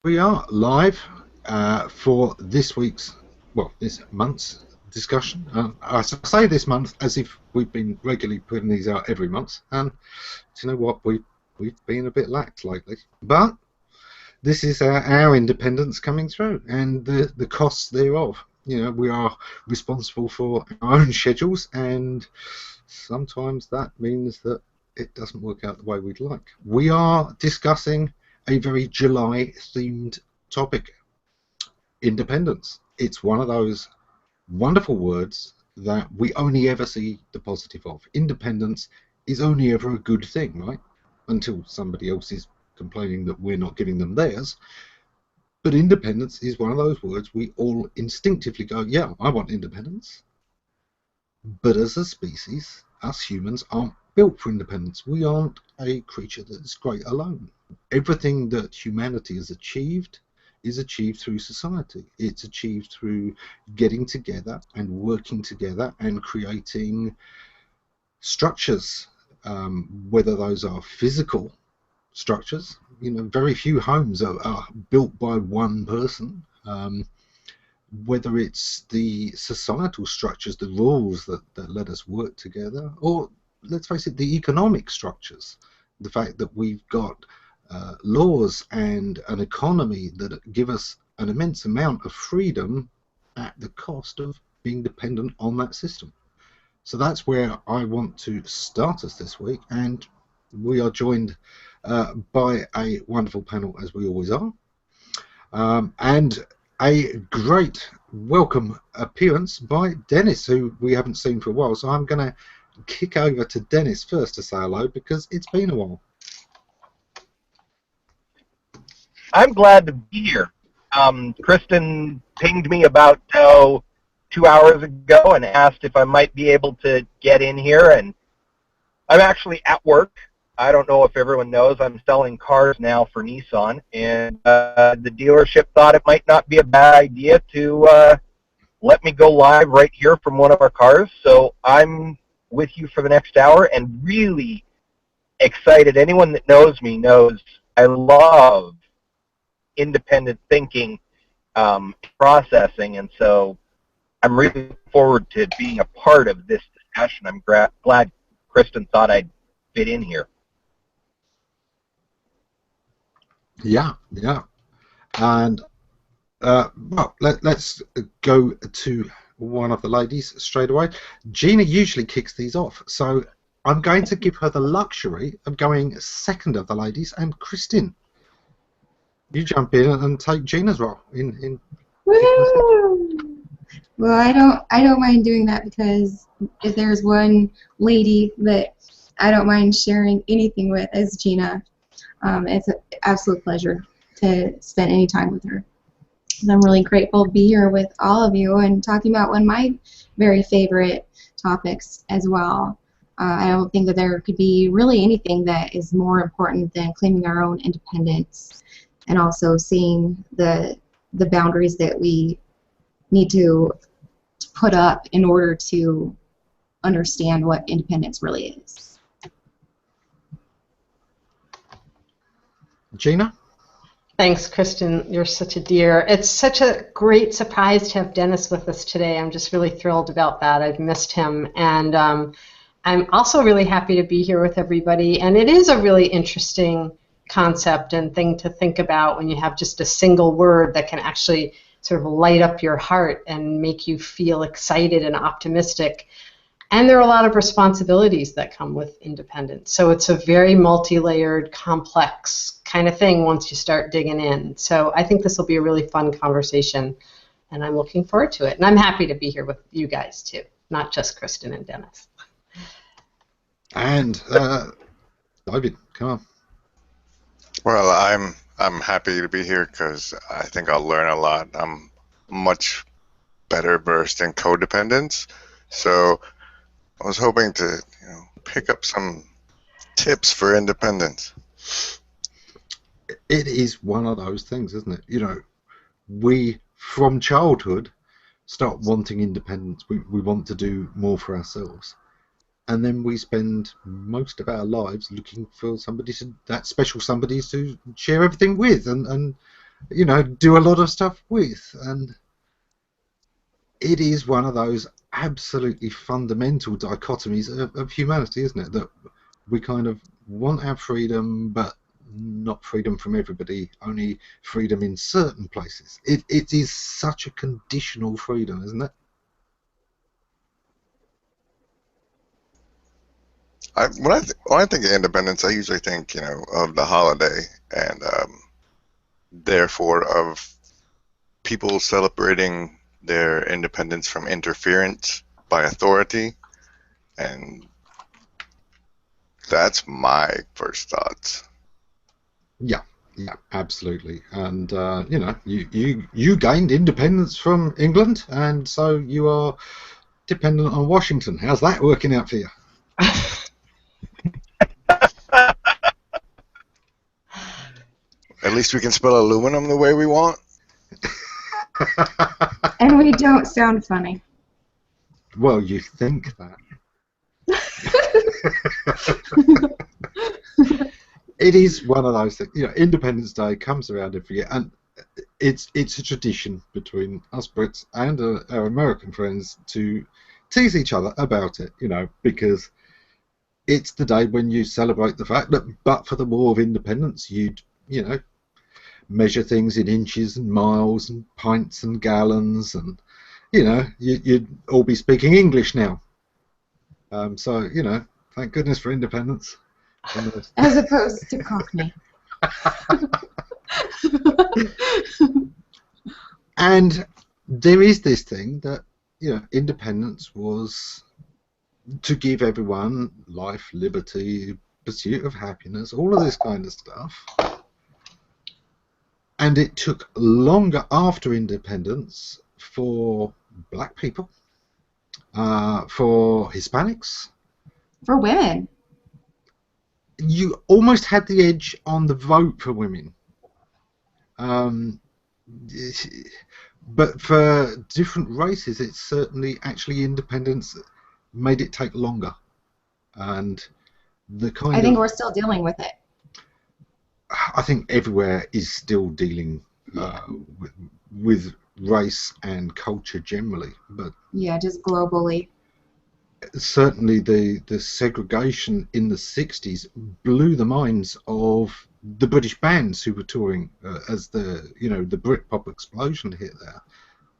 We are live for this week's, well, this month's discussion. I say this month as if we've been regularly putting these out every month, and do you know what? We've been a bit lax lately, but this is our independence coming through, and the costs thereof. You know, we are responsible for our own schedules, and sometimes that means that it doesn't work out the way we'd like. We are discussing a very July-themed topic, independence. It's one of those wonderful words that we only ever see the positive of. Independence is only ever a good thing, right? Until somebody else is complaining that we're not giving them theirs. But independence is one of those words we all instinctively go, yeah, I want independence. But as a species, us humans aren't built for independence. We aren't a creature that's great alone. Everything that humanity has achieved is achieved through society. It's achieved through getting together and working together and creating structures, whether those are physical structures. You know, very few homes are built by one person. Whether it's the societal structures, the rules that let us work together, or let's face it, the economic structures, the fact that we've got laws and an economy that give us an immense amount of freedom at the cost of being dependent on that system. So that's where I want to start us this week, and we are joined by a wonderful panel, as we always are, and a great welcome appearance by Dennis, who we haven't seen for a while. So I'm going to kick over to Dennis first to say hello, because it's been a while. I'm glad to be here. Kristen pinged me about 2 hours ago and asked if I might be able to get in here, and I'm actually at work. I don't know if everyone knows, I'm selling cars now for Nissan, and the dealership thought it might not be a bad idea to let me go live right here from one of our cars. So I'm with you for the next hour and really excited. Anyone that knows me knows I love independent thinking, processing, and so I'm really looking forward to being a part of this discussion. I'm glad Kristen thought I'd fit in here. Yeah, and well, let's go to one of the ladies straight away. Gina usually kicks these off, so I'm going to give her the luxury of going second of the ladies, and Kristin, you jump in and take Gina's role in Woo! Well, I don't mind doing that, because if there's one lady that I don't mind sharing anything with, is Gina. It's an absolute pleasure to spend any time with her. And I'm really grateful to be here with all of you and talking about one of my very favorite topics as well. I don't think that there could be really anything that is more important than claiming our own independence, and also seeing the boundaries that we need to put up in order to understand what independence really is. Gina? Thanks, Kristen. You're such a dear. It's such a great surprise to have Dennis with us today. I'm just really thrilled about that. I've missed him. And I'm also really happy to be here with everybody. And it is a really interesting concept and thing to think about when you have just a single word that can actually sort of light up your heart and make you feel excited and optimistic. And there are a lot of responsibilities that come with independence. So it's a very multi-layered, complex kind of thing once you start digging in. So I think this will be a really fun conversation, and I'm looking forward to it. And I'm happy to be here with you guys, too, not just Kristen and Dennis. And David, come on. Well, I'm happy to be here because I think I'll learn a lot. I'm much better versed in codependence, so I was hoping to, pick up some tips for independence. It is one of those things, isn't it? You know, we from childhood start wanting independence. We want to do more for ourselves, and then we spend most of our lives looking for somebody that special somebody to share everything with, and do a lot of stuff with. And it is one of those absolutely fundamental dichotomies of humanity, isn't it? That we kind of want our freedom, but not freedom from everybody, only freedom in certain places. It is such a conditional freedom, isn't it? When I think of independence, I usually think, of the holiday and therefore of people celebrating their independence from interference by authority, and that's my first thoughts. Yeah, absolutely. And you gained independence from England, and so you are dependent on Washington. How's that working out for you? At least we can spell aluminum the way we want. And we don't sound funny. Well, you think that. It is one of those things. Independence Day comes around every year, and it's a tradition between us Brits and our American friends to tease each other about it. Because it's the day when you celebrate the fact that, but for the War of Independence, you'd measure things in inches and miles and pints and gallons, and you'd all be speaking English now. So thank goodness for independence. As opposed to Cockney. And there is this thing that independence was to give everyone life, liberty, pursuit of happiness, all of this kind of stuff. And it took longer after independence for black people, for Hispanics, For women. You almost had the edge on the vote for women. But for different races, it's certainly actually independence made it take longer. And I think we're still dealing with it. I think everywhere is still dealing with race and culture generally, but yeah, just globally. Certainly the segregation in the 60s blew the minds of the British bands who were touring as the Britpop explosion hit there.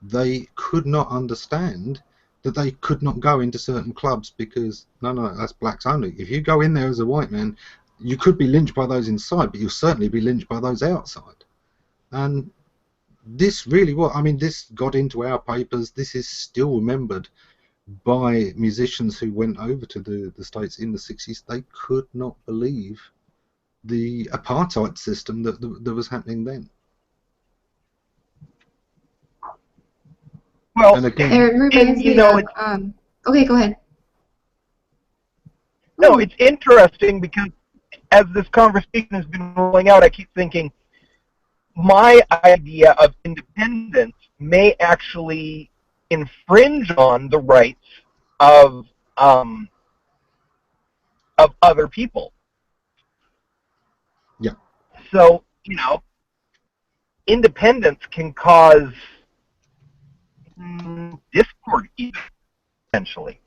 They could not understand that they could not go into certain clubs because no, that's blacks only. If you go in there as a white man, you could be lynched by those inside, but you'll certainly be lynched by those outside. And this really this got into our papers. This is still remembered by musicians who went over to the States in the 60s. They could not believe the apartheid system that was happening then. Well, and again, It reminds me of, okay, go ahead. No, it's interesting because as this conversation has been rolling out, I keep thinking my idea of independence may actually infringe on the rights of other people. Yeah. So, independence can cause discord even, essentially.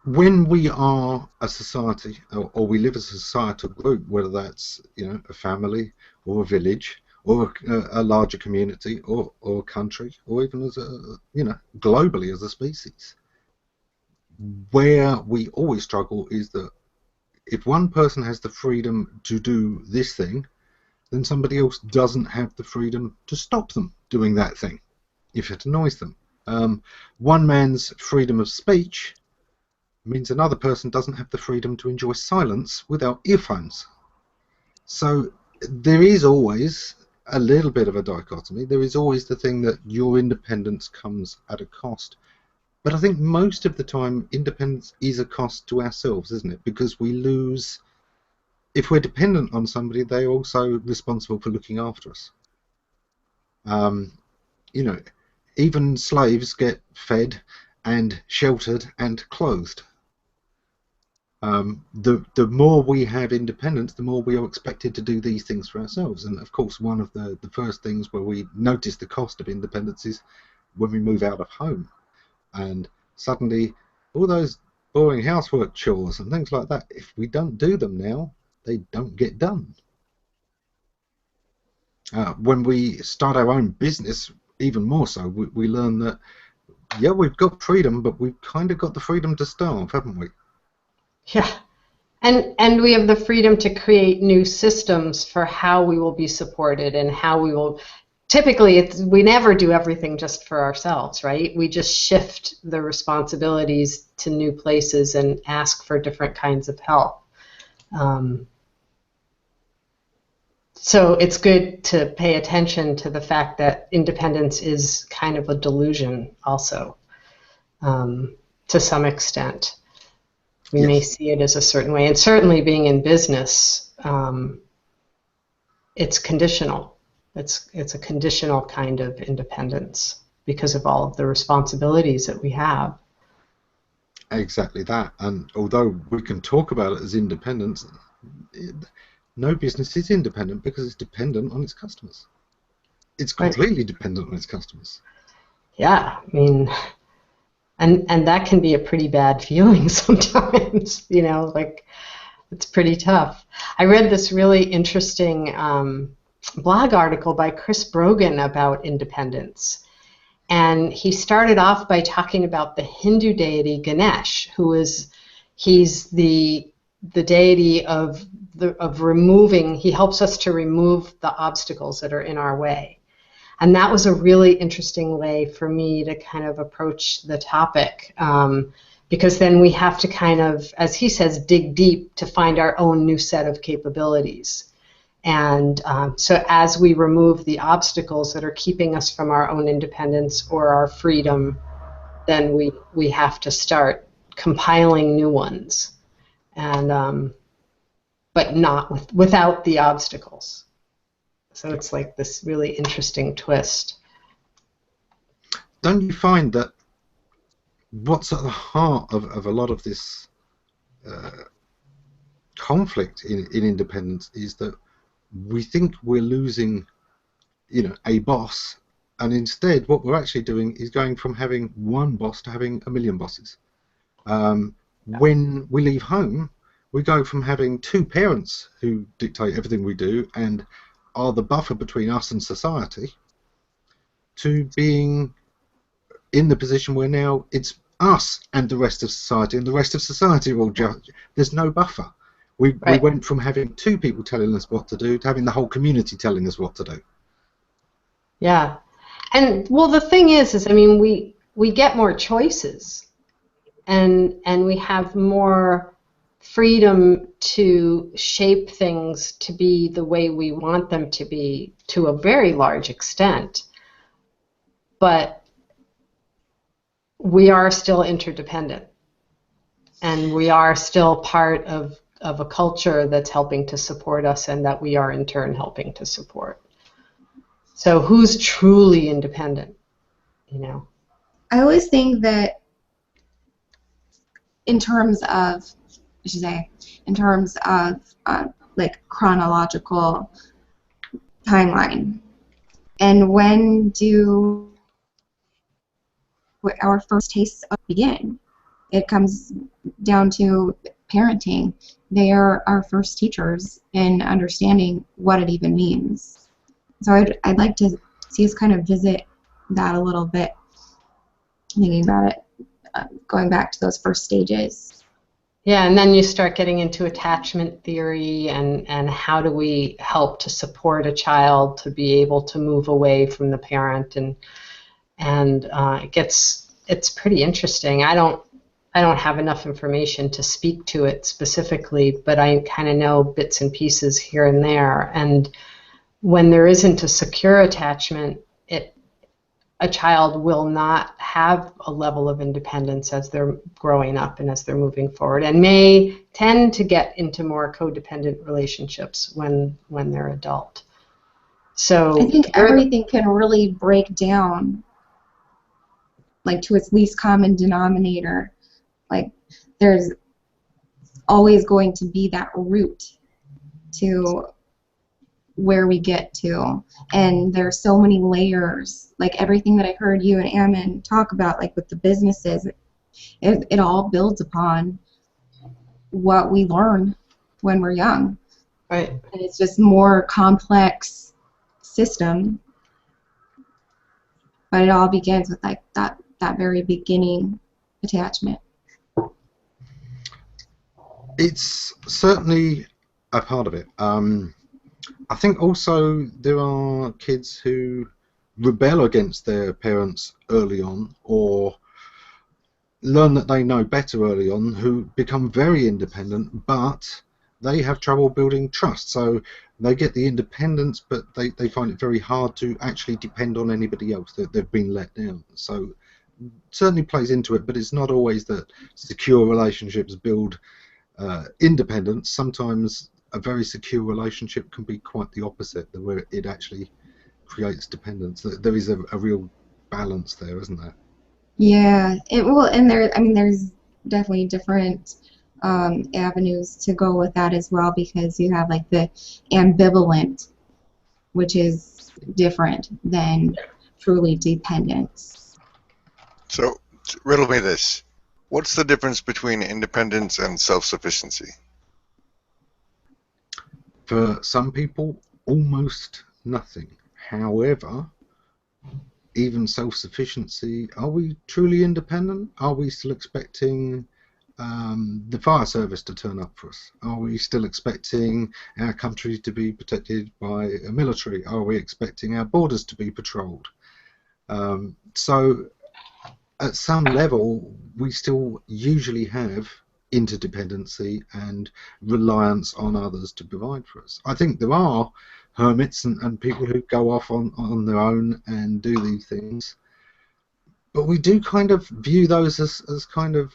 When we are a society, or we live as a societal group, whether that's a family or a village or a larger community or a country, or even as globally as a species, where we always struggle is that if one person has the freedom to do this thing, then somebody else doesn't have the freedom to stop them doing that thing if it annoys them. One man's freedom of speech means another person doesn't have the freedom to enjoy silence without earphones. So there is always a little bit of a dichotomy. There is always the thing that your independence comes at a cost. But I think most of the time independence is a cost to ourselves, isn't it? Because we lose, if we're dependent on somebody, they're also responsible for looking after us. Even slaves get fed and sheltered and clothed. the more we have independence, the more we are expected to do these things for ourselves. And of course, one of the first things where we notice the cost of independence is when we move out of home, and suddenly all those boring housework chores and things like that, if we don't do them now, they don't get done. When we start our own business, even more so, we learn that, yeah, we've got freedom, but we've kind of got the freedom to starve, haven't we? Yeah. And we have the freedom to create new systems for how we will be supported and how we will. Typically, we never do everything just for ourselves, right? We just shift the responsibilities to new places and ask for different kinds of help. So it's good to pay attention to the fact that independence is kind of a delusion also, to some extent. We may see it as a certain way. And certainly being in business, it's conditional. It's a conditional kind of independence because of all of the responsibilities that we have. Exactly that. And although we can talk about it as independence, no business is independent because it's dependent on its customers. It's completely dependent on its customers. Yeah, I mean, and that can be a pretty bad feeling sometimes, you know, like it's pretty tough. I read this really interesting blog article by Chris Brogan about independence. And he started off by talking about the Hindu deity Ganesh, he's the deity of removing, he helps us to remove the obstacles that are in our way. And that was a really interesting way for me to kind of approach the topic, because then we have to kind of, as he says, dig deep to find our own new set of capabilities. And so as we remove the obstacles that are keeping us from our own independence or our freedom, then we have to start compiling new ones, and but not without the obstacles. So it's like this really interesting twist. Don't you find that what's at the heart of a lot of this conflict in independence is that we think we're losing, a boss, and instead what we're actually doing is going from having one boss to having a million bosses. When we leave home, we go from having two parents who dictate everything we do and are the buffer between us and society, to being in the position where now it's us and the rest of society, and the rest of society will judge. There's no buffer. We went from having two people telling us what to do to having the whole community telling us what to do. Yeah, and well, the thing is I mean, we get more choices, and we have more freedom to shape things to be the way we want them to be to a very large extent, but we are still interdependent, and we are still part of a culture that's helping to support us and that we are in turn helping to support. So who's truly independent, I always think that in terms of like chronological timeline, and when do our first tastes begin? It comes down to parenting. They are our first teachers in understanding what it even means. So I'd like to see us kind of visit that a little bit, thinking about it, going back to those first stages. Yeah, and then you start getting into attachment theory and how do we help to support a child to be able to move away from the parent, and it's pretty interesting. I don't have enough information to speak to it specifically, but I kind of know bits and pieces here and there. And when there isn't a secure attachment, a child will not have a level of independence as they're growing up and as they're moving forward, and may tend to get into more codependent relationships when they're adult. So I think everything can really break down, like, to its least common denominator. Like, there's always going to be that route to where we get to. And there's so many layers, like everything that I heard you and Ammon talk about, like with the businesses, it all builds upon what we learn when we're young. Right. And it's just more complex system, but it all begins with like that very beginning attachment. It's certainly a part of it. I think also there are kids who rebel against their parents early on, or learn that they know better early on, who become very independent, but they have trouble building trust. So they get the independence, but they find it very hard to actually depend on anybody else. They've been let down. So certainly plays into it, but it's not always that secure relationships build independence. Sometimes a very secure relationship can be quite the opposite, where it actually creates dependence. There is a real balance there, isn't there? Yeah, it will, and there's definitely different avenues to go with that as well, because you have like the ambivalent, which is different than truly dependence. So, riddle me this. What's the difference between independence and self-sufficiency? For some people, almost nothing. However, even self-sufficiency, are we truly independent? Are we still expecting the fire service to turn up for us? Are we still expecting our country to be protected by a military? Are we expecting our borders to be patrolled? So at some level, we still usually have interdependency and reliance on others to provide for us. I think there are hermits and people who go off on their own and do these things, but we do kind of view those as kind of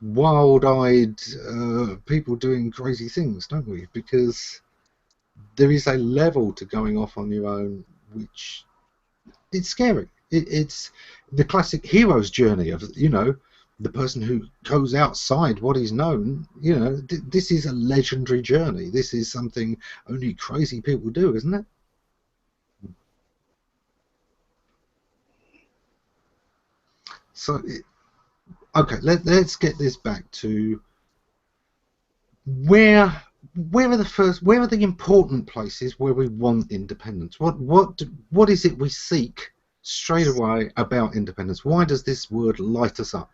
wild-eyed people doing crazy things, don't we? Because there is a level to going off on your own which it's scary. It's the classic hero's journey of, you know, the person who goes outside what is known. You know, this is a legendary journey. This is something only crazy people do, isn't it? So, okay, let's get this back to where are the important places where we want independence? What is it we seek straight away about independence? Why does this word light us up?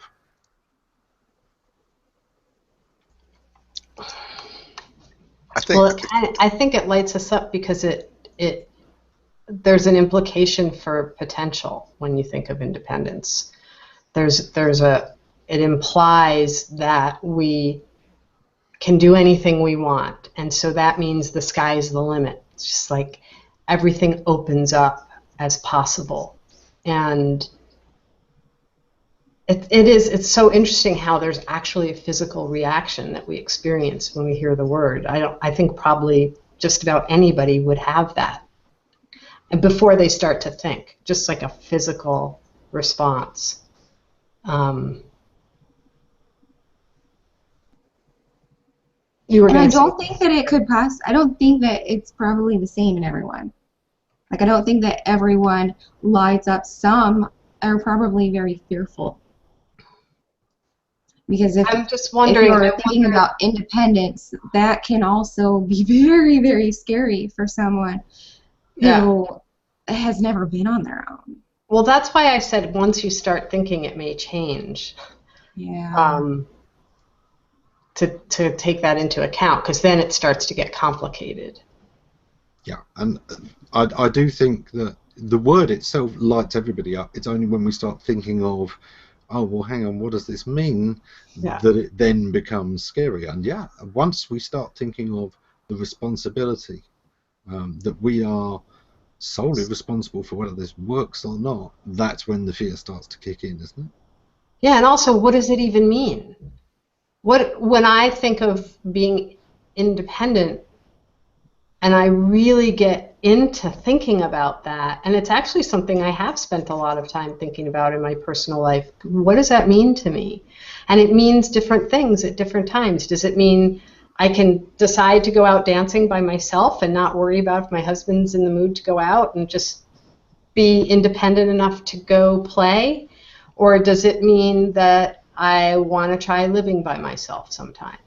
I think it lights us up because there's an implication for potential when you think of independence. It implies that we can do anything we want, and so that means the sky's the limit. It's just like everything opens up as possible, and it's so interesting how there's actually a physical reaction that we experience when we hear the word. I think probably just about anybody would have that, and before they start to think, just like a physical response. I don't think that it could pass. I don't think that it's probably the same in everyone. Like, I don't think that everyone lights up. Some are probably very fearful. Because if you're thinking about independence, that can also be very, very scary for someone who has never been on their own. Well, that's why I said once you start thinking, it may change. Yeah. To take that into account, because then it starts to get complicated. Yeah, and I do think that the word itself lights everybody up. It's only when we start thinking of, oh, well, hang on, what does this mean, that it then becomes scary. And yeah, once we start thinking of the responsibility, that we are solely responsible for whether this works or not, that's when the fear starts to kick in, isn't it? Yeah, and also, what does it even mean? When I think of being independent, and I really get into thinking about that, and it's actually something I have spent a lot of time thinking about in my personal life. What does that mean to me? And it means different things at different times. Does it mean I can decide to go out dancing by myself and not worry about if my husband's in the mood to go out and just be independent enough to go play? Or does it mean that I want to try living by myself sometime?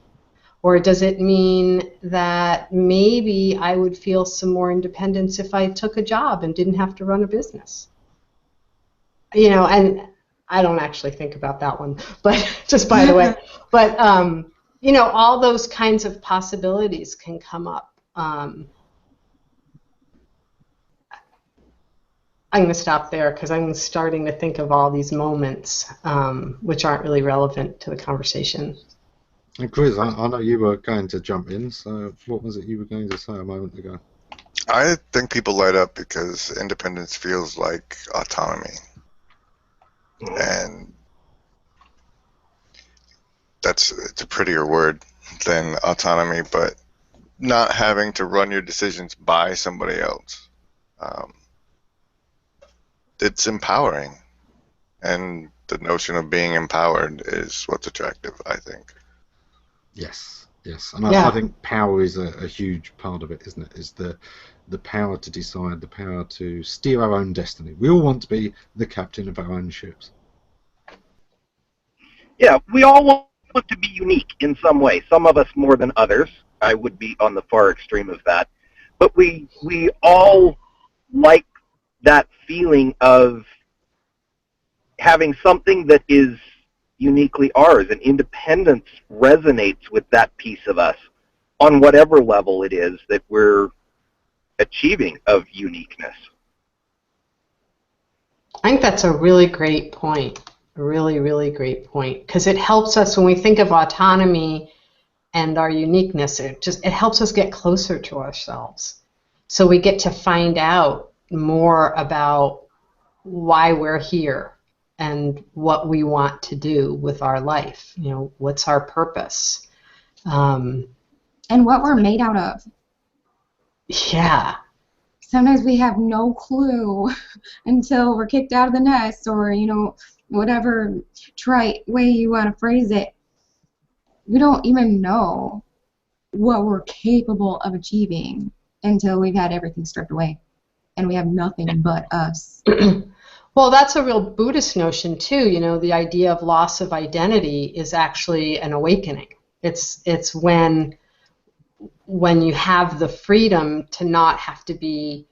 Or does it mean that maybe I would feel some more independence if I took a job and didn't have to run a business? And I don't actually think about that one, but just by the way. But, all those kinds of possibilities can come up. I'm going to stop there because I'm starting to think of all these moments which aren't really relevant to the conversation. And Chris, I know you were going to jump in, so what was it you were going to say a moment ago? I think people light up because independence feels like autonomy. And it's a prettier word than autonomy, but not having to run your decisions by somebody else. It's empowering, and the notion of being empowered is what's attractive, I think. Yes, and I think power is a huge part of it, isn't it? Is the power to decide, the power to steer our own destiny. We all want to be the captain of our own ships. Yeah, we all want to be unique in some way. Some of us more than others. I would be on the far extreme of that. But we all like that feeling of having something that is uniquely ours, and independence resonates with that piece of us on whatever level it is that we're achieving of uniqueness. I think that's a really great point. A really, really great point, because it helps us when we think of autonomy and our uniqueness. It helps us get closer to ourselves, so we get to find out more about why we're here and what we want to do with our life. What's our purpose, and what we're made out of. Yeah. Sometimes we have no clue until we're kicked out of the nest, or whatever trite way you want to phrase it. We don't even know what we're capable of achieving until we've had everything stripped away and we have nothing but us. Well, that's a real Buddhist notion too. The idea of loss of identity is actually an awakening. It's when you have the freedom to not have to be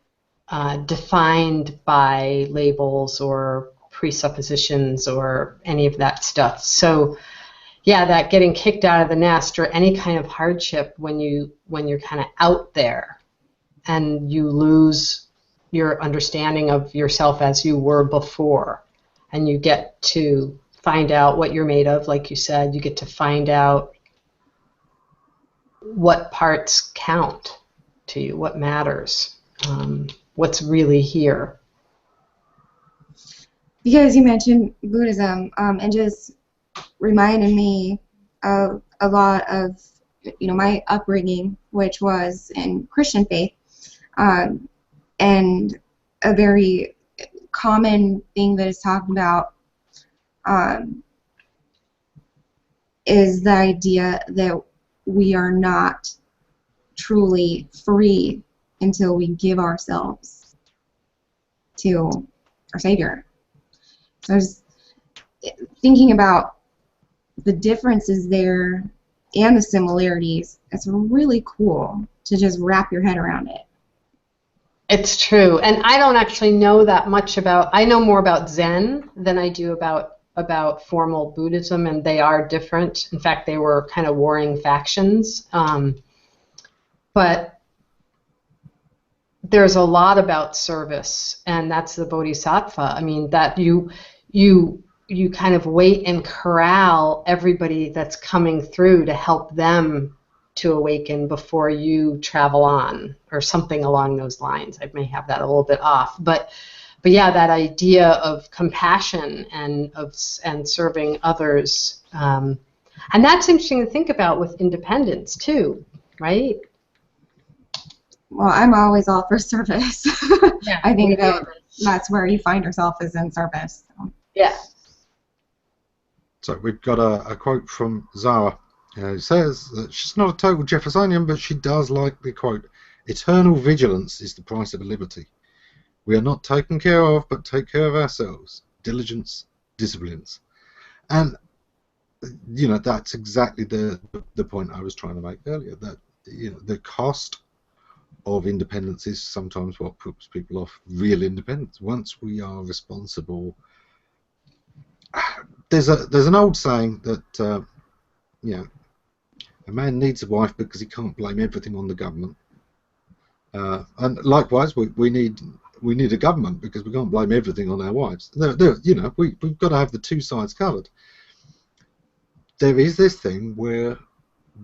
defined by labels or presuppositions or any of that stuff. So, yeah, that getting kicked out of the nest or any kind of hardship when you're kind of out there and you lose your understanding of yourself as you were before, and you get to find out what you're made of, like you said. You get to find out what parts count to you, what matters, what's really here. Because you mentioned Buddhism, and just reminded me of a lot of my upbringing, which was in Christian faith, and a very common thing that is talked about is the idea that we are not truly free until we give ourselves to our Savior. So I was thinking about the differences there and the similarities. It's really cool to just wrap your head around it. It's true, and I don't actually know that much about. I know more about Zen than I do about formal Buddhism, and they are different. In fact, they were kind of warring factions. But there's a lot about service, and that's the bodhisattva. I mean, that you kind of wait and corral everybody that's coming through to help them to awaken before you travel on, or something along those lines. I may have that a little bit off, but yeah, that idea of compassion and serving others, and that's interesting to think about with independence too, right? Well, I'm always all for service. Yeah, I think that's where you find yourself, is in service. So. Yeah. So we've got a quote from Zara. Who says that she's not a total Jeffersonian, but she does like the quote, "Eternal vigilance is the price of liberty. We are not taken care of, but take care of ourselves. Diligence, disciplines." And that's exactly the point I was trying to make earlier. That the cost of independence is sometimes what puts people off real independence. Once we are responsible, there's an old saying that a man needs a wife because he can't blame everything on the government. And likewise, we need a government because we can't blame everything on our wives. We've got to have the two sides covered. There is this thing where,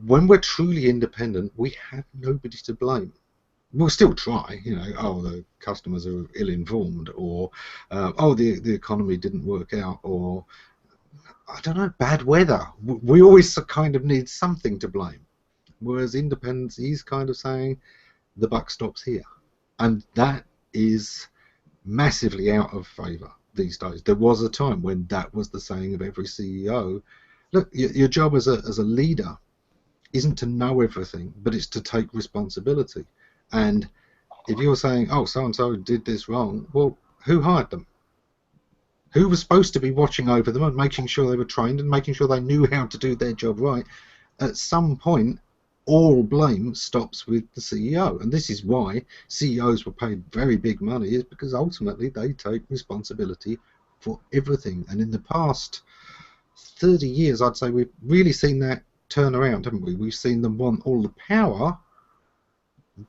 when we're truly independent, we have nobody to blame. We'll still try, oh, the customers are ill-informed, or the economy didn't work out, or I don't know, bad weather. We always kind of need something to blame. Whereas independence is kind of saying the buck stops here. And that is massively out of favour these days. There was a time when that was the saying of every CEO. Look, your job as a leader isn't to know everything, but it's to take responsibility. And if you're saying, oh, so-and-so did this wrong, well, who hired them? Who was supposed to be watching over them and making sure they were trained and making sure they knew how to do their job right? At some point, all blame stops with the CEO. And this is why CEOs were paid very big money, is because ultimately they take responsibility for everything. And in the past 30 years, I'd say we've really seen that turn around, haven't we? We've seen them want all the power,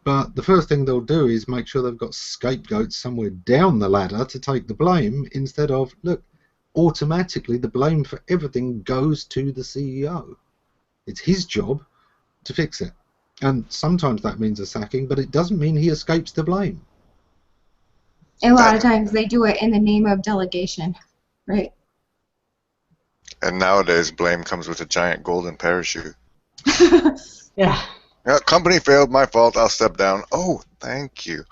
but the first thing they'll do is make sure they've got scapegoats somewhere down the ladder to take the blame, instead of, look, automatically the blame for everything goes to the CEO. It's his job to fix it. And sometimes that means a sacking, but it doesn't mean he escapes the blame. A lot of times they do it in the name of delegation, right? And nowadays, blame comes with a giant golden parachute. Yeah. Company failed, my fault, I'll step down. Oh, thank you.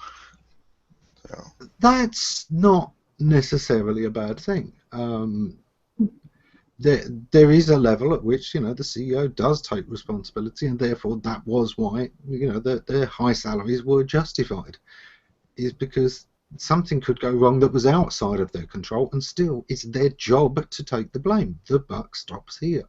So. That's not necessarily a bad thing. There is a level at which the CEO does take responsibility, and therefore that was why their high salaries were justified, is because something could go wrong that was outside of their control, and still it's their job to take the blame. The buck stops here.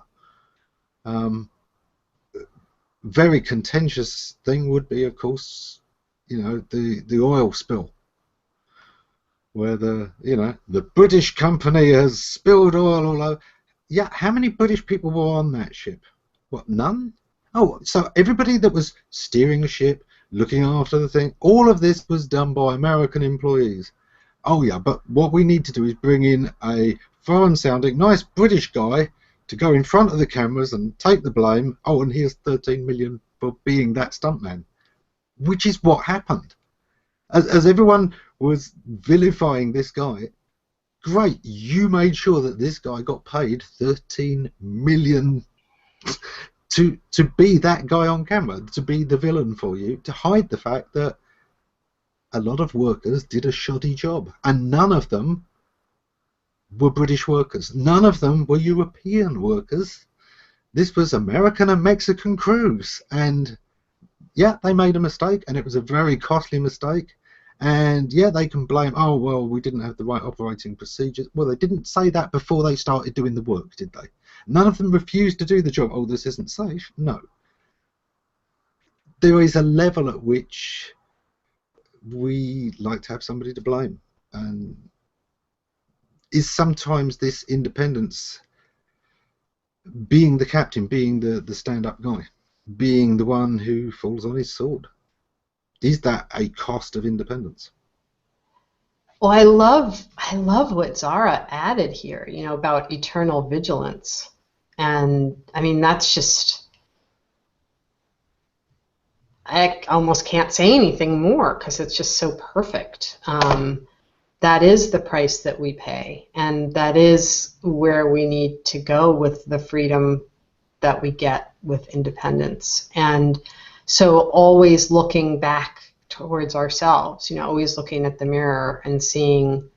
Very contentious thing would be, of course, the oil spill, where the British company has spilled oil all over. Yeah, how many British people were on that ship? What, none? Oh, so everybody that was steering the ship, looking after the thing, all of this was done by American employees. Oh yeah, but what we need to do is bring in a foreign-sounding, nice British guy to go in front of the cameras and take the blame. Oh, and here's 13 million for being that stuntman, which is what happened. As everyone was vilifying this guy, great, you made sure that this guy got paid 13 million to be that guy on camera, to be the villain for you, to hide the fact that a lot of workers did a shoddy job, and none of them were British workers. None of them were European workers. This was American and Mexican crews, and yeah, they made a mistake, and it was a very costly mistake. And yeah, they can blame, oh well, we didn't have the right operating procedures. Well, they didn't say that before they started doing the work, did they? None of them refused to do the job. Oh, this isn't safe. No. There is a level at which we like to have somebody to blame, and is sometimes this independence being the captain, being the stand-up guy, being the one who falls on his sword. Is that a cost of independence? Well, I love what Zara added here, about eternal vigilance. And I mean, that's just, I almost can't say anything more because it's just so perfect. That is the price that we pay, and that is where we need to go with the freedom that we get with independence. And so always looking back towards ourselves, always looking at the mirror and seeing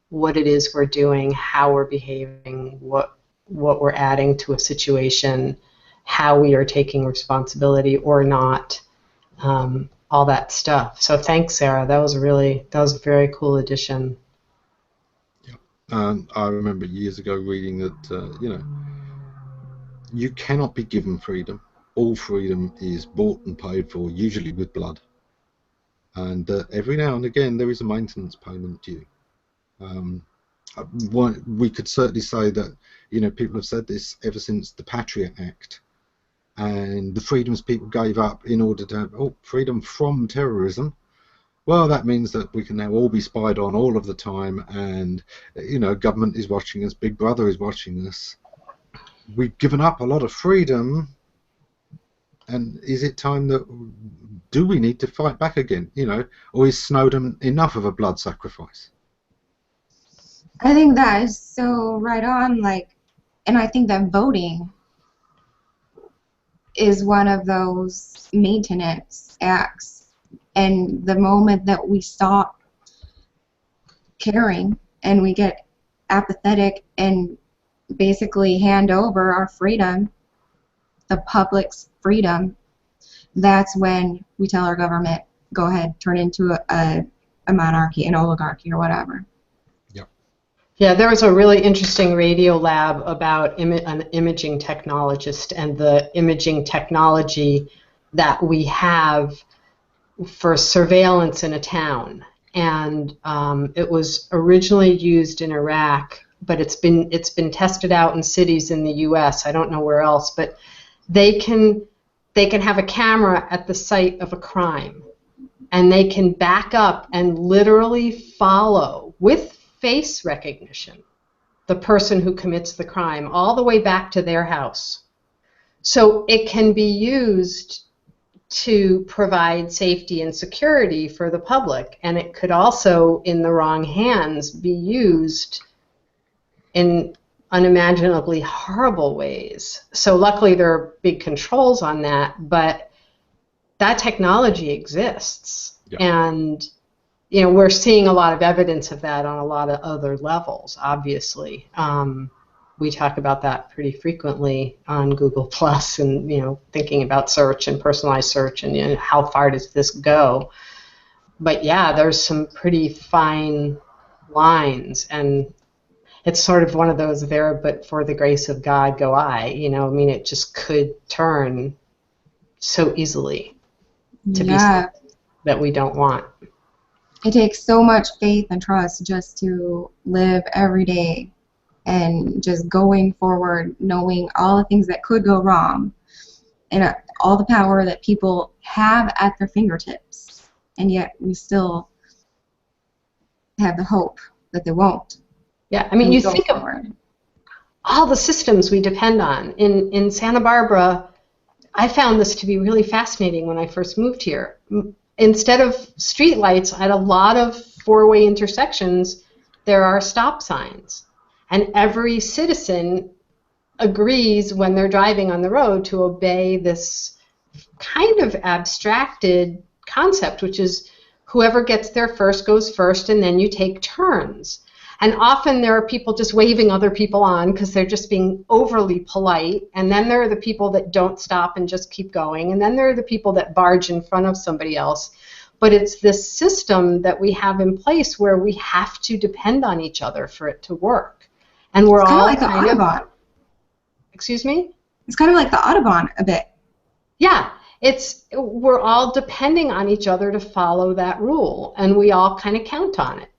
what it is we're doing, how we're behaving, what what we're adding to a situation, how we are taking responsibility or not, all that stuff. So thanks, Sarah. That was a very cool addition. I remember years ago reading that you cannot be given freedom. All freedom is bought and paid for, usually with blood. And every now and again there is a maintenance payment due. We could certainly say that people have said this ever since the Patriot Act and the freedoms people gave up in order to have freedom from terrorism. Well, that means that we can now all be spied on all of the time, and government is watching us, Big Brother is watching us. We've given up a lot of freedom, and is it time that do we need to fight back again? Or is Snowden enough of a blood sacrifice? I think that is so right on, and I think that voting is one of those maintenance acts. And the moment that we stop caring and we get apathetic and basically hand over our freedom, the public's freedom, that's when we tell our government, go ahead, turn into a monarchy, an oligarchy, or whatever. Yeah, there was a really interesting radio lab about an imaging technologist and the imaging technology that we have for surveillance in a town. And it was originally used in Iraq, but it's been tested out in cities in the U.S. I don't know where else, but they can have a camera at the site of a crime, and they can back up and literally follow with face recognition the person who commits the crime all the way back to their house. So it can be used to provide safety and security for the public, and it could also, in the wrong hands, be used in unimaginably horrible ways. So luckily there are big controls on that, but that technology exists. Yeah. And we're seeing a lot of evidence of that on a lot of other levels, obviously. We talk about that pretty frequently on Google Plus, and thinking about search and personalized search, and how far does this go? But yeah, there's some pretty fine lines, and it's sort of one of those there, but for the grace of God go I. It just could turn so easily to be something that we don't want. It takes so much faith and trust just to live every day and just going forward, knowing all the things that could go wrong, and all the power that people have at their fingertips, and yet we still have the hope that they won't. Yeah, you think of all the systems we depend on. In Santa Barbara, I found this to be really fascinating when I first moved here. Instead of street lights at a lot of four-way intersections, there are stop signs. And every citizen agrees when they're driving on the road to obey this kind of abstracted concept, which is whoever gets there first goes first, and then you take turns. And often there are people just waving other people on because they're just being overly polite, and then there are the people that don't stop and just keep going, and then there are the people that barge in front of somebody else. But it's this system that we have in place where we have to depend on each other for it to work. And we're all like the Autobahn. Excuse me? It's kind of like the Autobahn a bit. Yeah. We're all depending on each other to follow that rule, and we all kind of count on it.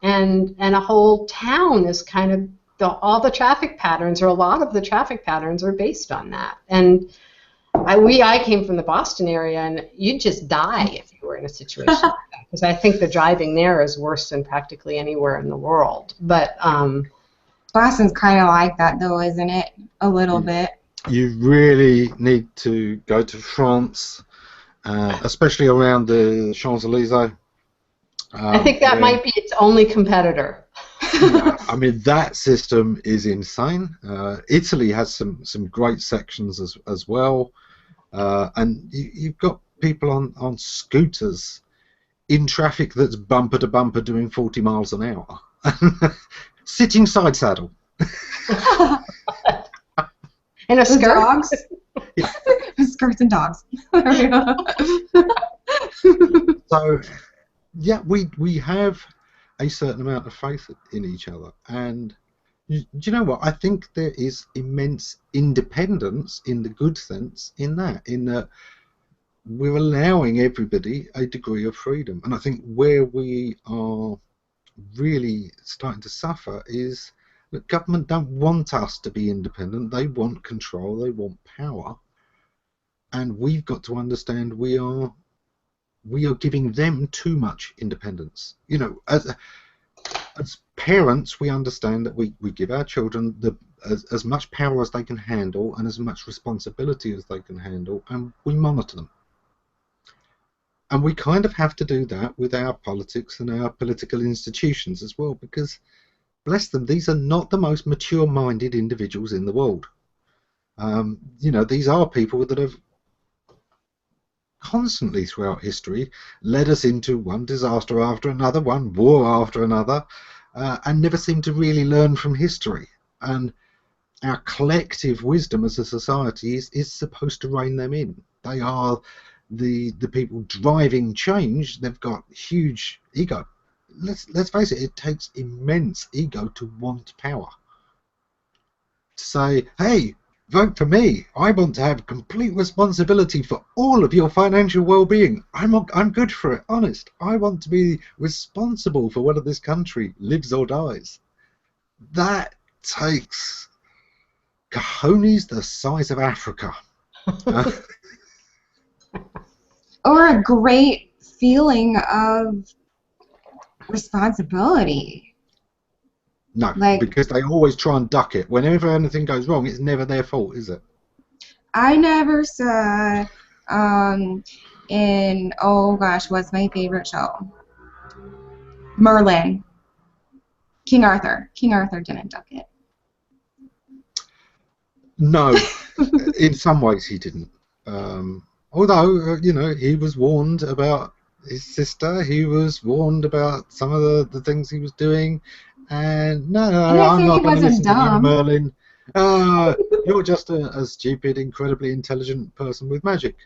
And a whole town is kind of, all the traffic patterns, or a lot of the traffic patterns, are based on that. And I came from the Boston area, and you'd just die if you were in a situation like that, because I think the driving there is worse than practically anywhere in the world. But Boston's kind of like that, though, isn't it? A little bit. You really need to go to France, especially around the Champs-Elysees. I think that might be its only competitor. That system is insane. Italy has some great sections as well, and you've got people on scooters in traffic that's bumper to bumper doing 40 miles an hour, sitting side saddle. In a With skirt? dogs. Yeah. Skirts and dogs. There we go. So, yeah, we have a certain amount of faith in each other, and do you know what? I think there is immense independence in the good sense in that we're allowing everybody a degree of freedom, and I think where we are really starting to suffer is that government don't want us to be independent. They want control. They want power, and we've got to understand we are giving them too much independence. You know, as parents, we understand that we give our children as much power as they can handle and as much responsibility as they can handle, and we monitor them. And we kind of have to do that with our politics and our political institutions as well, because, bless them, these are not the most mature-minded individuals in the world. You know, these are people that have constantly throughout history led us into one disaster after another, one war after another, and never seem to really learn from history. And our collective wisdom as a society is supposed to rein them in. They are the people driving change. They've got huge ego. Let's face it, it takes immense ego to want power. To say, hey, vote for me. I want to have complete responsibility for all of your financial well-being. I'm good for it, honest. I want to be responsible for whether this country lives or dies. That takes cojones the size of Africa. Or a great feeling of responsibility. No, Like, because they always try and duck it. Whenever anything goes wrong, it's never their fault, is it? I never saw in, oh gosh, what's my favorite show? Merlin. King Arthur. King Arthur didn't duck it. No, in some ways he didn't. Although, you know, he was warned about his sister, he was warned about some of the things he was doing, and no, And I I'm say he not going to wasn't listen to you, dumb. Merlin. You're just a stupid, incredibly intelligent person with magic.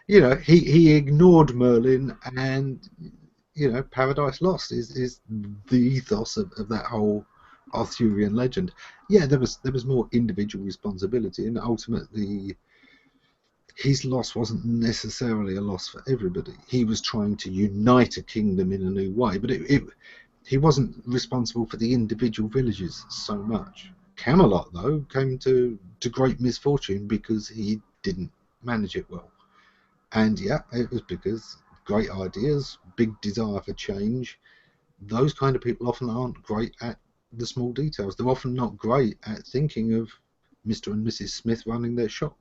You know, he ignored Merlin, and you know, Paradise Lost is the ethos of that whole Arthurian legend. Yeah, there was more individual responsibility, and ultimately his loss wasn't necessarily a loss for everybody. He was trying to unite a kingdom in a new way, but he wasn't responsible for the individual villages so much. Camelot, though, came to great misfortune because he didn't manage it well. And yeah, it was because great ideas, big desire for change, those kind of people often aren't great at the small details. They're often not great at thinking of Mr. and Mrs. Smith running their shop.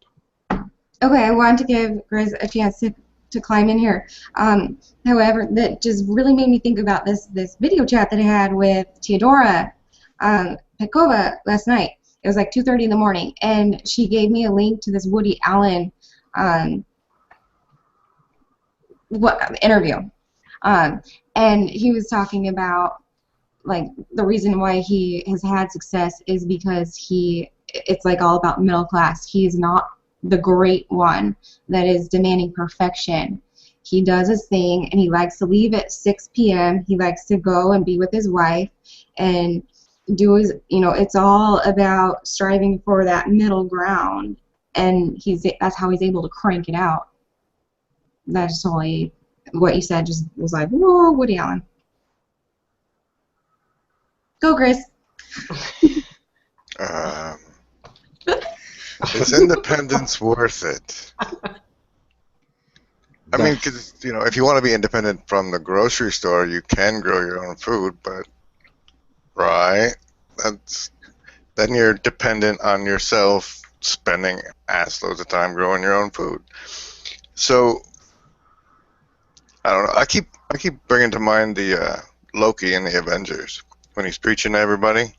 Okay, I wanted to give Grizz a chance to climb in here. However, that just really made me think about this video chat that I had with Teodora Pekova last night. It was like 2:30 in the morning, and she gave me a link to this Woody Allen interview. And he was talking about, like, the reason why he has had success is because it's like all about middle class. He's not the great one that is demanding perfection. He does his thing, and he likes to leave at 6 p.m. He likes to go and be with his wife and do his, you know, it's all about striving for that middle ground, and that's how he's able to crank it out. That's totally what you said, just was like, whoa, Woody Allen. Go, Grace. Is independence worth it? I mean, because, you know, if you want to be independent from the grocery store, you can grow your own food, but, right, then you're dependent on yourself spending ass loads of time growing your own food. So, I don't know. I keep bringing to mind the Loki in the Avengers when he's preaching to everybody,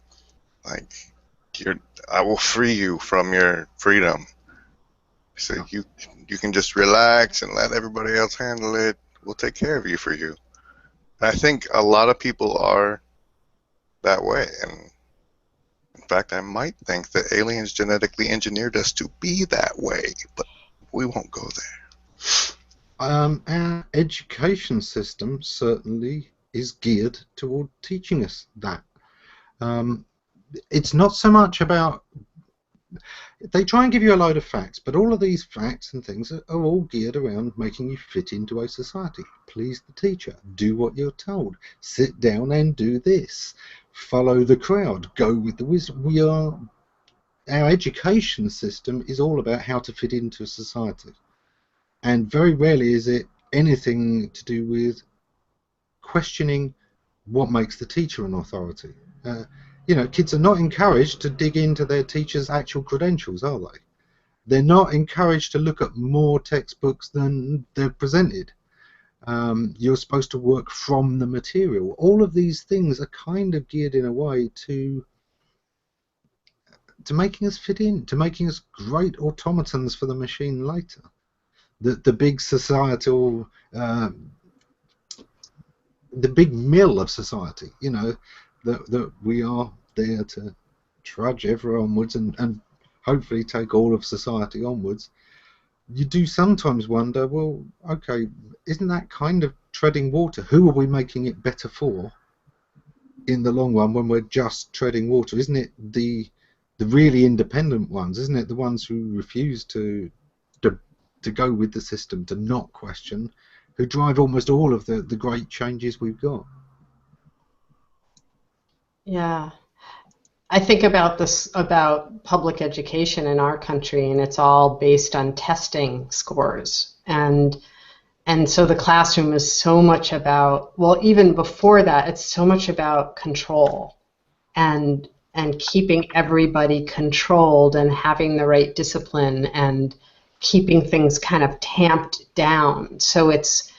like, I will free you from your freedom. So you can just relax and let everybody else handle it. We'll take care of you for you. And I think a lot of people are that way, and fact, I might think that aliens genetically engineered us to be that way, but we won't go there. Our education system certainly is geared toward teaching us that. It's not so much about, they try and give you a load of facts, but all of these facts and things are all geared around making you fit into a society. Please the teacher, do what you're told, sit down and do this, follow the crowd, go with the wisdom. Our education system is all about how to fit into society, and very rarely is it anything to do with questioning what makes the teacher an authority. You know, kids are not encouraged to dig into their teacher's actual credentials, are they? They're not encouraged to look at more textbooks than they're presented. You're supposed to work from the material. All of these things are kind of geared in a way to making us fit in, to making us great automatons for the machine later. The big societal, the big mill of society, you know, that we are there to trudge ever onwards and hopefully take all of society onwards. You do sometimes wonder, well, okay, isn't that kind of treading water? Who are we making it better for in the long run when we're just treading water? Isn't it the really independent ones? Isn't it the ones who refuse to go with the system, to not question, who drive almost all of the great changes we've got? Yeah. I think about this, about public education in our country, and it's all based on testing scores. And so the classroom is so much about, well, even before that, it's so much about control and keeping everybody controlled and having the right discipline and keeping things kind of tamped down. So it's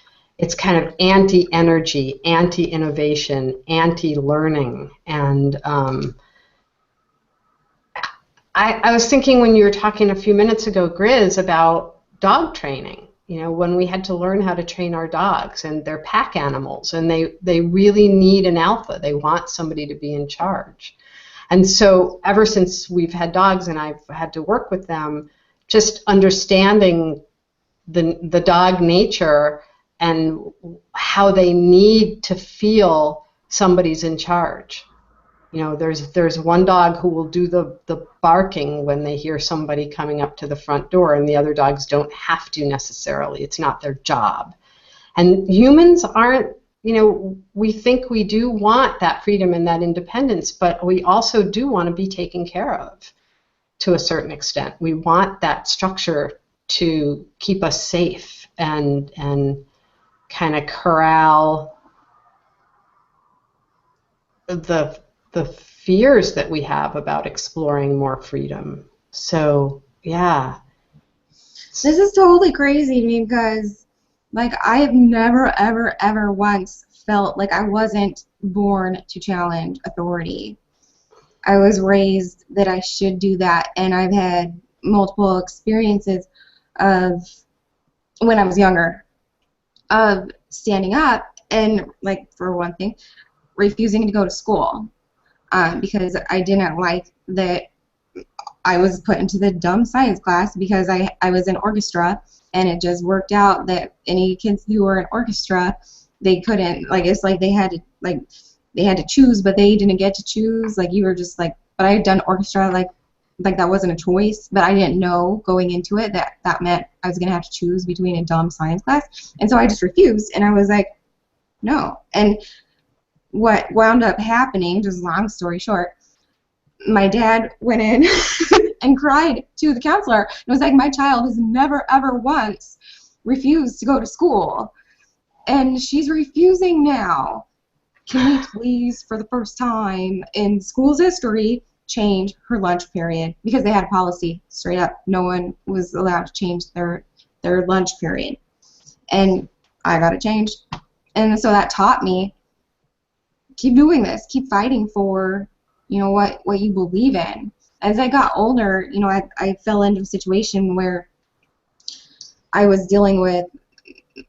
kind of anti-energy, anti-innovation, anti-learning. And I was thinking when you were talking a few minutes ago, Grizz, about dog training. You know, when we had to learn how to train our dogs, and they're pack animals, and they really need an alpha. They want somebody to be in charge. And so ever since we've had dogs and I've had to work with them, just understanding the dog nature and how they need to feel somebody's in charge. You know, there's one dog who will do the barking when they hear somebody coming up to the front door, and the other dogs don't have to necessarily. It's not their job. And humans aren't, you know, we think we do want that freedom and that independence, but we also do want to be taken care of to a certain extent. We want that structure to keep us safe and kind of corral the fears that we have about exploring more freedom. So, yeah. This is totally crazy to me because, like, I have never, ever, ever once felt like I wasn't born to challenge authority. I was raised that I should do that, and I've had multiple experiences of, when I was younger, of standing up and, like, for one thing, refusing to go to school because I didn't like that I was put into the dumb science class because I was in orchestra, and it just worked out that any kids who were in orchestra, they couldn't, like, it's like they had to choose, but they didn't get to choose. Like, you were just like, but I had done orchestra, like that wasn't a choice, but I didn't know going into it that meant I was gonna have to choose between a dumb science class, and so I just refused, and I was like, no. And what wound up happening, just long story short, my dad went in and cried to the counselor. It was like, my child has never, ever once refused to go to school, and she's refusing now. Can we please, for the first time in school's history, change her lunch period? Because they had a policy, straight up, no one was allowed to change their lunch period. And I got it changed. And so that taught me, keep doing this, keep fighting for, you know, what you believe in. As I got older, you know, I fell into a situation where I was dealing with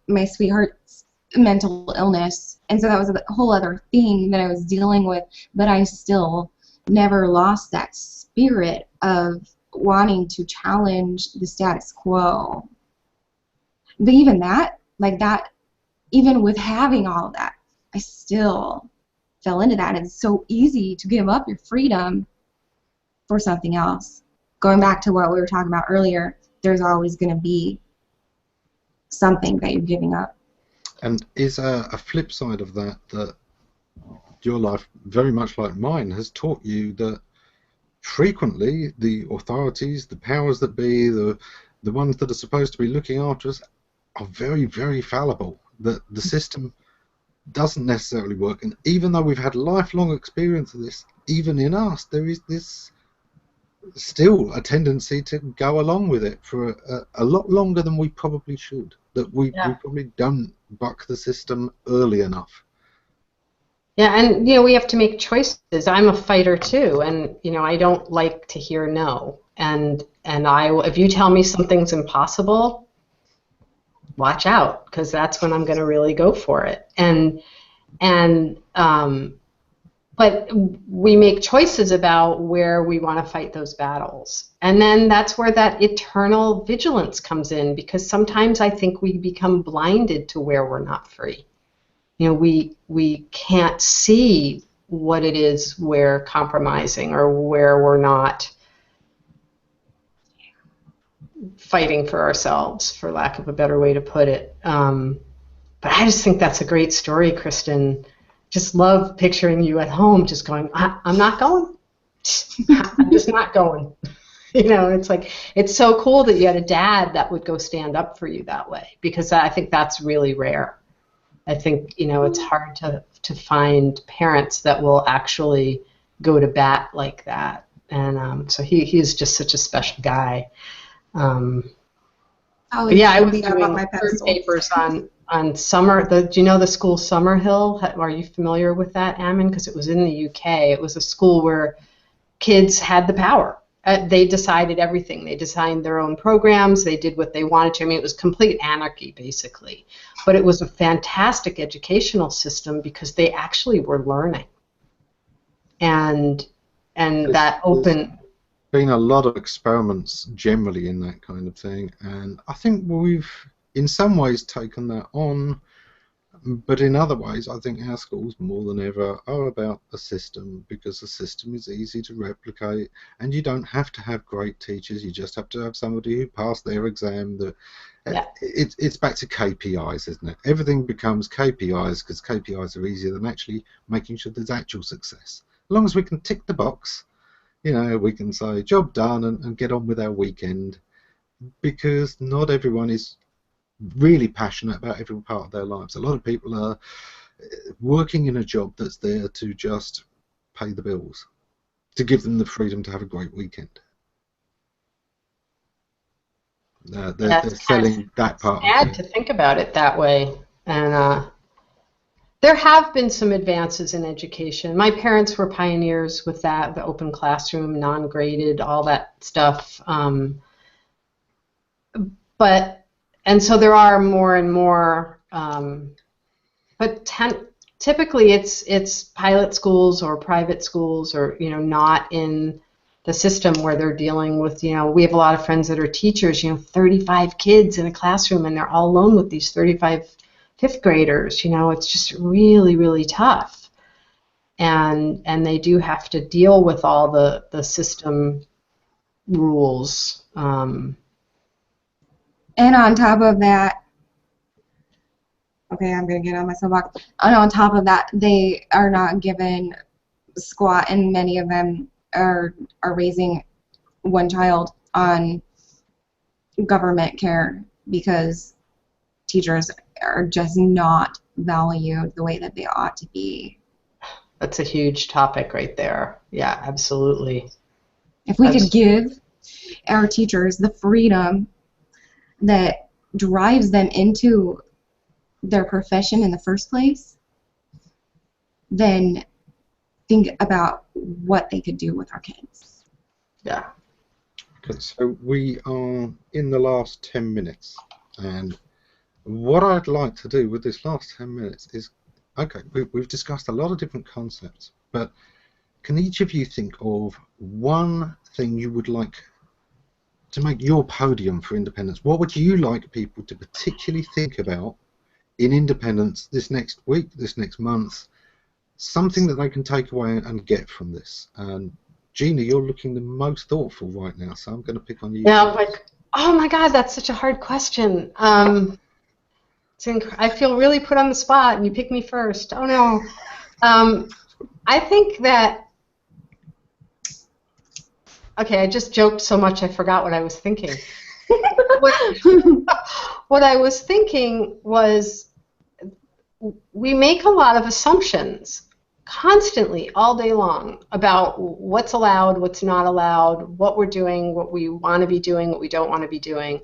my sweetheart's mental illness, and so that was a whole other thing that I was dealing with, but I still never lost that spirit of wanting to challenge the status quo. But even that, like that, even with having all of that, I still fell into that. It's so easy to give up your freedom for something else. Going back to what we were talking about earlier, there's always going to be something that you're giving up. And is a flip side of that that your life, very much like mine, has taught you that frequently the authorities, the powers that be, the ones that are supposed to be looking after us are very, very fallible. That the system doesn't necessarily work. And even though we've had lifelong experience of this, even in us, there is this still a tendency to go along with it for a lot longer than we probably should. That we probably don't buck the system early enough. Yeah, and we have to make choices. I'm a fighter too, and I don't like to hear no. And if you tell me something's impossible, watch out, because that's when I'm going to really go for it. But we make choices about where we want to fight those battles. And then that's where that eternal vigilance comes in, because sometimes I think we become blinded to where we're not free. We can't see what it is we're compromising or where we're not fighting for ourselves, for lack of a better way to put it. But I just think that's a great story, Kristen. Just love picturing you at home just going, I'm not going. I'm just not going. It's like, it's so cool that you had a dad that would go stand up for you that way, because I think that's really rare. I think, it's hard to find parents that will actually go to bat like that. And so he's just such a special guy. I was doing papers on summer. Do you know the school Summerhill? Are you familiar with that, Ammon? Because it was in the UK. It was a school where kids had the power. They decided everything. They designed their own programs. They did what they wanted to. I mean, it was complete anarchy, basically. But it was a fantastic educational system because they actually were learning. And that open... Been a lot of experiments generally in that kind of thing, and I think we've in some ways taken that on, but in other ways I think our schools more than ever are about a system, because the system is easy to replicate and you don't have to have great teachers, you just have to have somebody who passed their exam. It's back to KPIs, isn't it? Everything becomes KPIs because KPIs are easier than actually making sure there's actual success. As long as we can tick the box, we can say job done and get on with our weekend, because not everyone is really passionate about every part of their lives. A lot of people are working in a job that's there to just pay the bills, to give them the freedom to have a great weekend. They're selling that part. It's sad to think about it that way. And there have been some advances in education. My parents were pioneers with that, the open classroom, non-graded, all that stuff. And so there are more and more, but typically it's pilot schools or private schools, or not in the system where they're dealing with, we have a lot of friends that are teachers, 35 kids in a classroom, and they're all alone with these 35 fifth graders. It's just really, really tough. And they do have to deal with all the system rules. And on top of that, okay, I'm going to get on my soapbox. And on top of that, they are not given squat, and many of them are raising one child on government care because teachers are just not valued the way that they ought to be. That's a huge topic right there. Yeah, absolutely. If we could give our teachers the freedom that drives them into their profession in the first place, then think about what they could do with our kids. Yeah. Okay, so we are in the last 10 minutes, and what I'd like to do with this last 10 minutes is, okay, we've discussed a lot of different concepts, but can each of you think of one thing you would like to make your podium for independence? What would you like people to particularly think about in independence this next week, this next month? Something that they can take away and get from this. And Gina, you're looking the most thoughtful right now, so I'm going to pick on you. Yeah, like, oh my God, that's such a hard question. I feel really put on the spot, and you pick me first. Oh no. I think that. Okay, I just joked so much I forgot what I was thinking. What I was thinking was, we make a lot of assumptions constantly all day long about what's allowed, what's not allowed, what we're doing, what we want to be doing, what we don't want to be doing.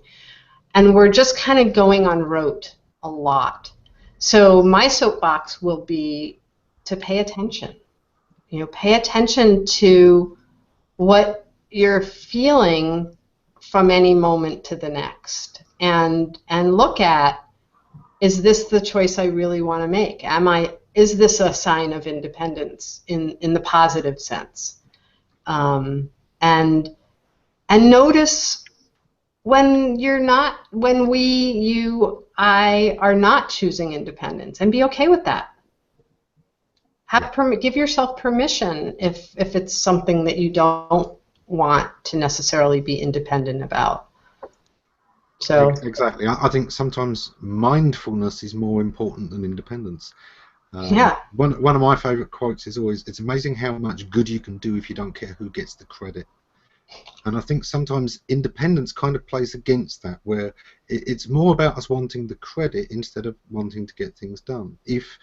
And we're just kind of going on rote a lot. So my soapbox will be to pay attention. You know, pay attention to what you're feeling from any moment to the next, and look at, is this the choice I really want to make? Is this a sign of independence in the positive sense? And notice when I are not choosing independence, and be okay with that. Give yourself permission if it's something that you don't want to necessarily be independent about. So exactly. I think sometimes mindfulness is more important than independence. Yeah. One of my favourite quotes is always, "It's amazing how much good you can do if you don't care who gets the credit." And I think sometimes independence kind of plays against that, where it's more about us wanting the credit instead of wanting to get things done. If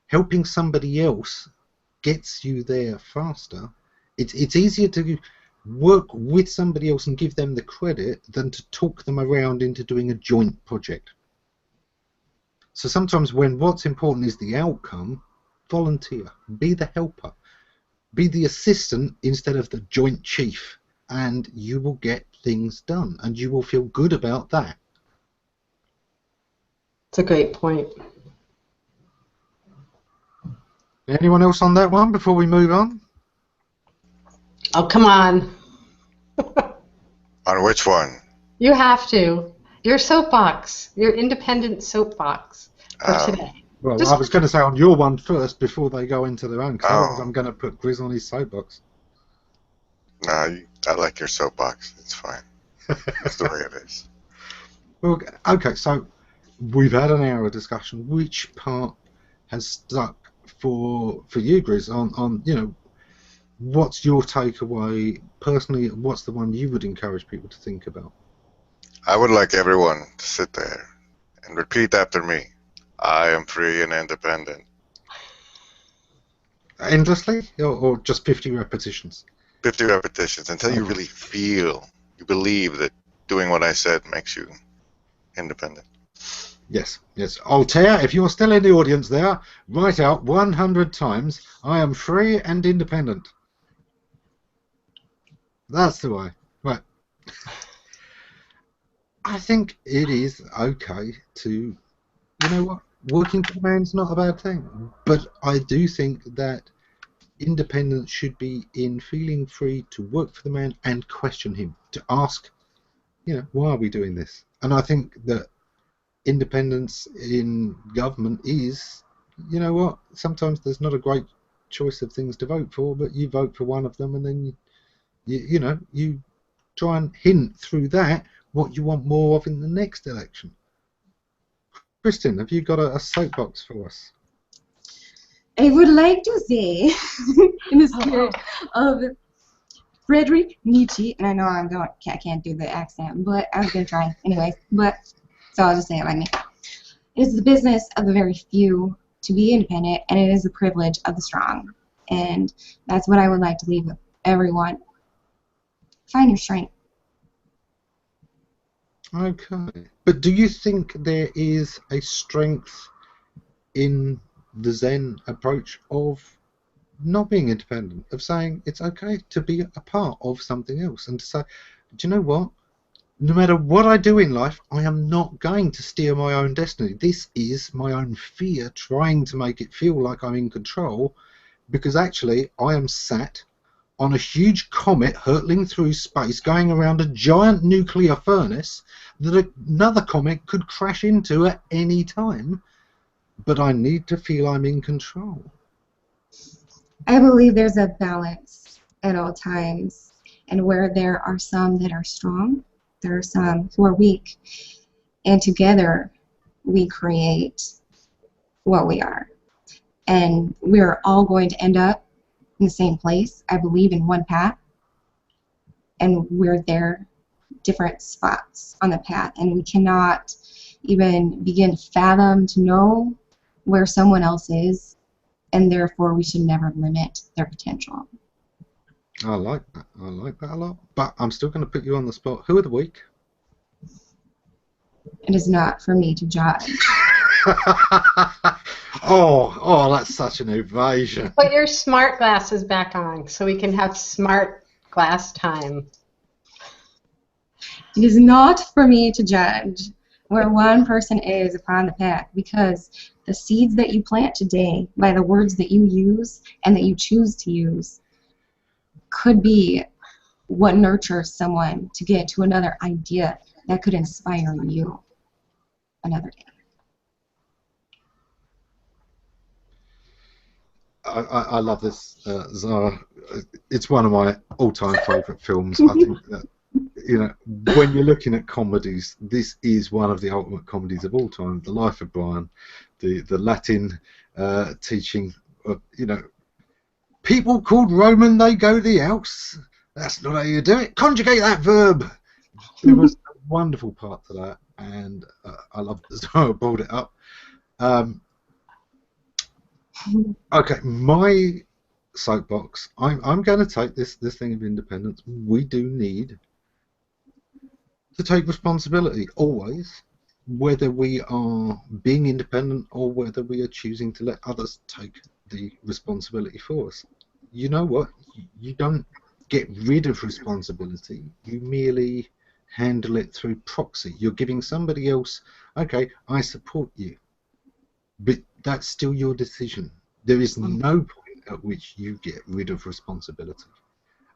helping somebody else gets you there faster, it's easier to work with somebody else and give them the credit than to talk them around into doing a joint project. So sometimes when what's important is the outcome, volunteer, be the helper, be the assistant instead of the joint chief, and you will get things done and you will feel good about that. It's a great point. Anyone else on that one before we move on? Oh, come on. On which one? You have to. Your soapbox. Your independent soapbox for today. Well, I was going to say on your one first before they go into their own, because otherwise I'm going to put Grizz on his soapbox. No, I like your soapbox. It's fine. That's the way it is. Well, okay, so we've had an hour of discussion. Which part has stuck for you, Grizz, on what's your takeaway personally? What's the one you would encourage people to think about? I would like everyone to sit there and repeat after me. I am free and independent. Endlessly, or just 50 repetitions? 50 repetitions until you really feel, you believe that doing what I said makes you independent. Yes, yes. Altair, if you're still in the audience there, write out 100 times, I am free and independent. That's the way. Right. I think it is okay to, you know what, working for the man's not a bad thing. But I do think that independence should be in feeling free to work for the man and question him, to ask, why are we doing this? And I think that independence in government is, sometimes there's not a great choice of things to vote for, but you vote for one of them and then you try and hint through that what you want more of in the next election. Kristen, have you got a soapbox for us? I would like to say, in the spirit of Friedrich Nietzsche, and I know I can't do the accent, but I was going to try anyways, so I'll just say it like me. It is the business of the very few to be independent, and it is the privilege of the strong. And that's what I would like to leave with everyone. Find your strength. Okay. But do you think there is a strength in the Zen approach of not being independent, of saying it's okay to be a part of something else, and to say, do you know what? No matter what I do in life, I am not going to steer my own destiny. This is my own fear trying to make it feel like I'm in control, because actually I am sat on a huge comet hurtling through space going around a giant nuclear furnace that another comet could crash into at any time, but I need to feel I'm in control. I believe there's a balance at all times, and where there are some that are strong, there are some who are weak, and together we create what we are. And we're all going to end up in the same place, I believe, in one path, and we're there, different spots on the path, and we cannot even begin to fathom to know where someone else is, and therefore we should never limit their potential. I like that. I like that a lot. But I'm still going to put you on the spot. Who are the weak? It is not for me to judge. oh, that's such an evasion. Put your smart glasses back on so we can have smart glass time. It is not for me to judge where one person is upon the path, because the seeds that you plant today by the words that you use and that you choose to use could be what nurtures someone to get to another idea that could inspire you another day. I love this, Zara. It's one of my all-time favourite films. I think that, you know, when you're looking at comedies, this is one of the ultimate comedies of all time. The Life of Brian, the Latin teaching of, you know, people called Roman, they go the Alps. That's not how you do it. Conjugate that verb. There was a wonderful part to that, and I love that Zara brought it up. Okay, my soapbox. I'm going to take this thing of independence. We do need to take responsibility always, whether we are being independent or whether we are choosing to let others take the responsibility for us. You know what? You don't get rid of responsibility. You merely handle it through proxy. You're giving somebody else, okay, I support you, but that's still your decision. There is no point at which you get rid of responsibility.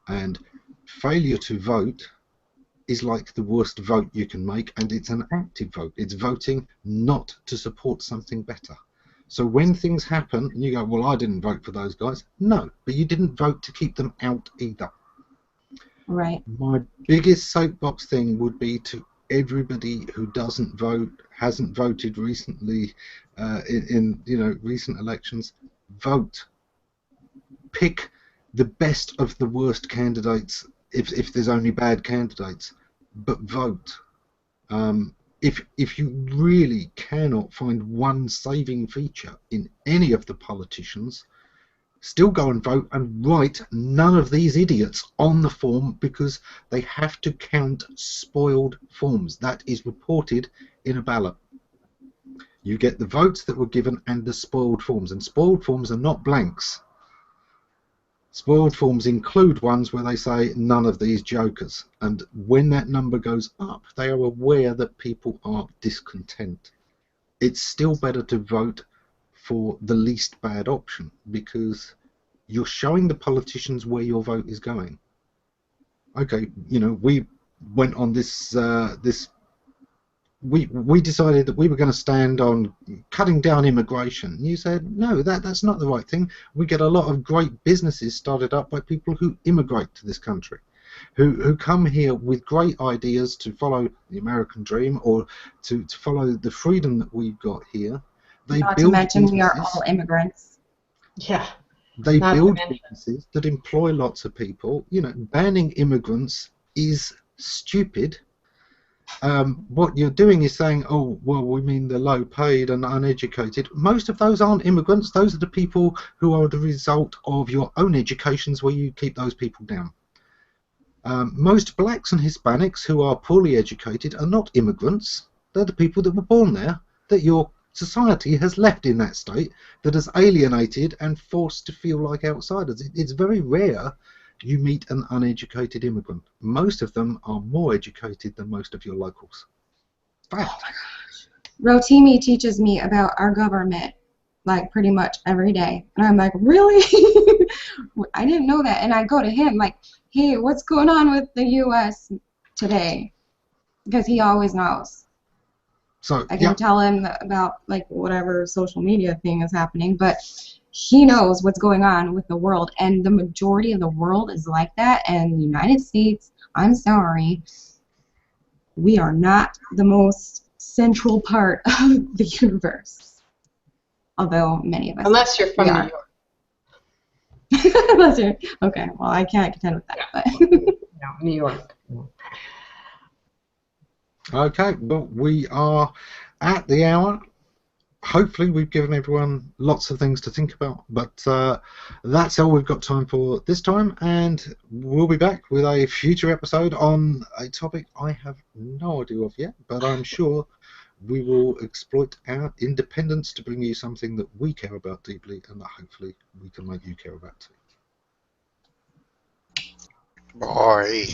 And failure to vote is like the worst vote you can make, and it's an active vote. It's voting not to support something better. So when things happen and you go, well, I didn't vote for those guys. No, but you didn't vote to keep them out either. Right. My biggest soapbox thing would be to everybody who doesn't vote, hasn't voted recently in you know, recent elections. Vote. Pick the best of the worst candidates if there's only bad candidates, but vote. If you really cannot find one saving feature in any of the politicians, still go and vote and write none of these idiots on the form, because they have to count spoiled forms. That is reported in a ballot. You get the votes that were given and the spoiled forms, and spoiled forms are not blanks. Spoiled forms include ones where they say none of these jokers, and when that number goes up, they are aware that people are discontent. It's still better to vote for the least bad option, because you're showing the politicians where your vote is going. Okay, you know, we went on this we decided that we were going to stand on cutting down immigration. You said, no, that's not the right thing. We get a lot of great businesses started up by people who immigrate to this country, who come here with great ideas to follow the American dream or to follow the freedom that we've got here. They Not to build mention we are businesses. all immigrants. Yeah. They Not to build mention. businesses that employ lots of people. You know, banning immigrants is stupid. What you're doing is saying, oh, well, we mean the low-paid and uneducated. Most of those aren't immigrants. Those are the people who are the result of your own educations where you keep those people down. Most blacks and Hispanics who are poorly educated are not immigrants. They're the people that were born there, that your society has left in that state, that has alienated and forced to feel like outsiders. It's very rare you meet an uneducated immigrant. Most of them are more educated than most of your locals. Fact. Rotimi teaches me about our government like pretty much every day. And I'm like, really? I didn't know that. And I go to him like, hey, what's going on with the U.S. today? Because he always knows. So I can tell him about like whatever social media thing is happening, but he knows what's going on with the world, and the majority of the world is like that. And the United States, I'm sorry, we are not the most central part of the universe, although many of us Unless you're from we New are. York. Unless you're, okay, well, I can't contend with that, but No, New York. Okay, well, we are at the hour. Hopefully we've given everyone lots of things to think about, but that's all we've got time for this time, and we'll be back with a future episode on a topic I have no idea of yet, but I'm sure we will exploit our independence to bring you something that we care about deeply and that hopefully we can make you care about too. Boy.